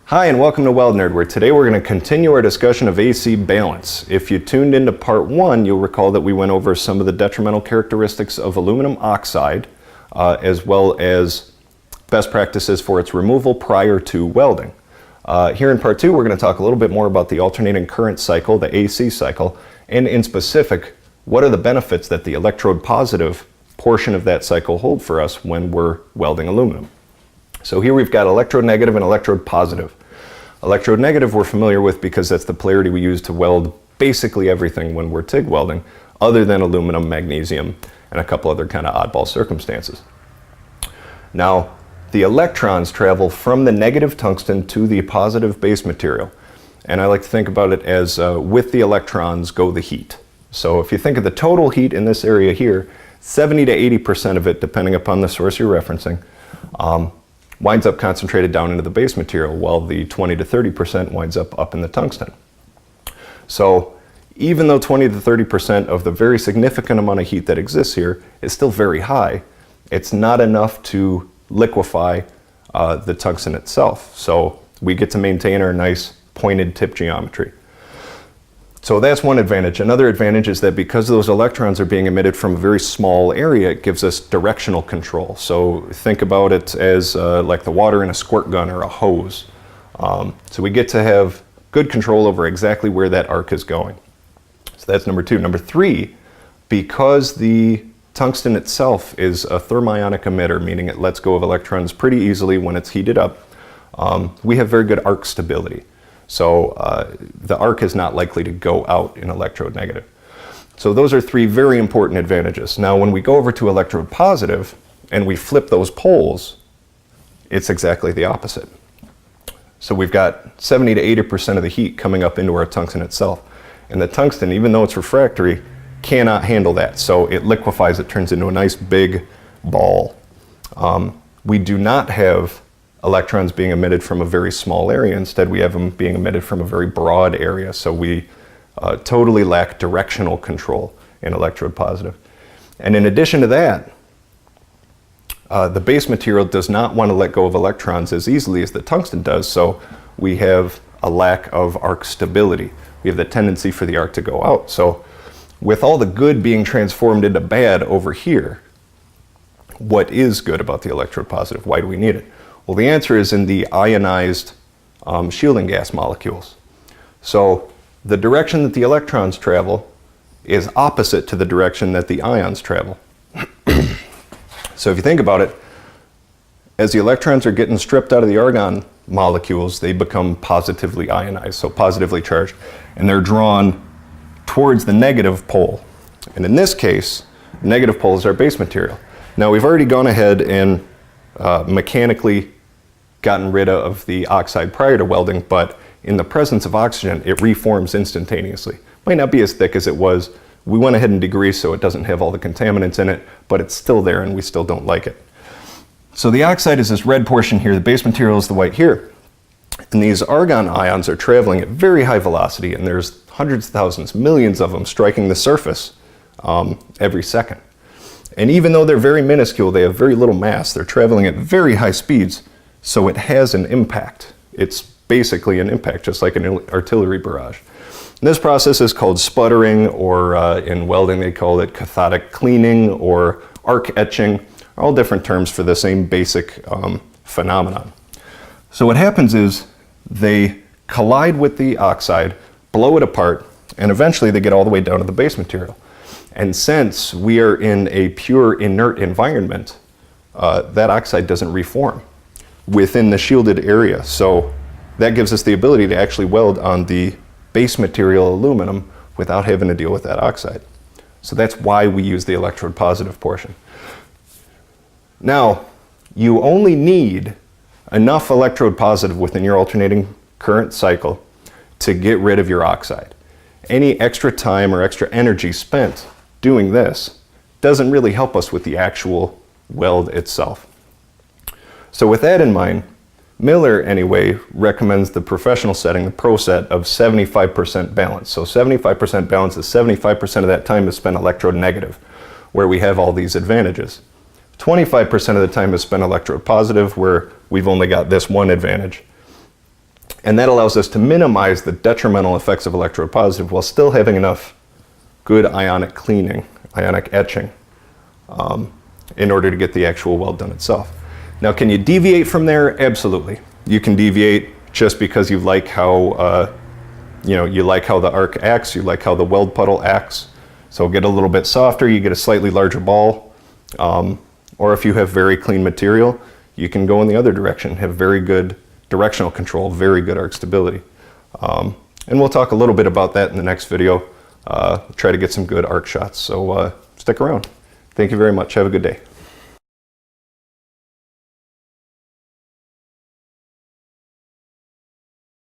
Hi and welcome to Weld Nerd, where today we're going to continue our discussion of AC balance. If you tuned into part 1, you'll recall that we went over some of the detrimental characteristics of aluminum oxide, as well as best practices for its removal prior to welding. Here in part 2, we're going to talk a little bit more about the alternating current cycle, the AC cycle, and in specific, what are the benefits that the electrode positive portion of that cycle hold for us when we're welding aluminum. So here we've got electrode negative and electrode positive. Electrode negative we're familiar with because that's the polarity we use to weld basically everything when we're TIG welding, other than aluminum, magnesium, and a couple other kind of oddball circumstances. Now, the electrons travel from the negative tungsten to the positive base material. And I like to think about it as with the electrons go the heat. So if you think of the total heat in this area here, 70 to 80% of it, depending upon the source you're referencing, winds up concentrated down into the base material, while the 20 to 30% winds up in the tungsten. So even though 20 to 30% of the very significant amount of heat that exists here is still very high, it's not enough to liquefy the tungsten itself. So we get to maintain our nice pointed tip geometry. So that's one advantage. Another advantage is that because those electrons are being emitted from a very small area, it gives us directional control. So think about it as like the water in a squirt gun or a hose. So we get to have good control over exactly where that arc is going. So that's number 2. Number 3, because the tungsten itself is a thermionic emitter, meaning it lets go of electrons pretty easily when it's heated up, we have very good arc stability. So the arc is not likely to go out in electrode negative. So those are 3 very important advantages. Now when we go over to electrode positive and we flip those poles, it's exactly the opposite. So we've got 70 to 80% of the heat coming up into our tungsten itself. And the tungsten, even though it's refractory, cannot handle that. So it liquefies, it turns into a nice big ball. We do not have electrons being emitted from a very small area. Instead, we have them being emitted from a very broad area. So we totally lack directional control in electrode positive. And in addition to that, the base material does not want to let go of electrons as easily as the tungsten does. So we have a lack of arc stability. We have the tendency for the arc to go out. So with all the good being transformed into bad over here, what is good about the electrode positive? Why do we need it? Well, the answer is in the ionized shielding gas molecules. So the direction that the electrons travel is opposite to the direction that the ions travel. So if you think about it, as the electrons are getting stripped out of the argon molecules, they become positively ionized, so positively charged, and they're drawn towards the negative pole. And in this case, the negative pole is our base material. Now we've already gone ahead and mechanically gotten rid of the oxide prior to welding, but in the presence of oxygen, it reforms instantaneously. Might not be as thick as it was. We went ahead and degreased so it doesn't have all the contaminants in it, but it's still there and we still don't like it. So the oxide is this red portion here, the base material is the white here. And these argon ions are traveling at very high velocity, and there's hundreds of thousands, millions of them striking the surface every second. And even though they're very minuscule, they have very little mass, they're traveling at very high speeds, so it has an impact. It's basically an impact, just like an artillery barrage. And this process is called sputtering, or in welding they call it cathodic cleaning or arc etching, all different terms for the same basic phenomenon. So what happens is they collide with the oxide, blow it apart, and eventually they get all the way down to the base material. And since we are in a pure inert environment, that oxide doesn't reform within the shielded area. So that gives us the ability to actually weld on the base material aluminum without having to deal with that oxide. So that's why we use the electrode positive portion. Now, you only need enough electrode positive within your alternating current cycle to get rid of your oxide. Any extra time or extra energy spent doing this doesn't really help us with the actual weld itself. So with that in mind, Miller anyway recommends the professional setting, the pro set, of 75% balance. So 75% balance is 75% of that time is spent electrode negative, where we have all these advantages. 25% of the time is spent electrode positive, where we've only got this one advantage. And that allows us to minimize the detrimental effects of electrode positive while still having enough good ionic cleaning, ionic etching, in order to get the actual weld done itself. Now, can you deviate from there? Absolutely. You can deviate just because you like how, you like how the arc acts, you like how the weld puddle acts. So get a little bit softer, you get a slightly larger ball. Or if you have very clean material, you can go in the other direction, have very good directional control, very good arc stability. And we'll talk a little bit about that in the next video. Try to get some good arc shots. So stick around. Thank you very much. Have a good day.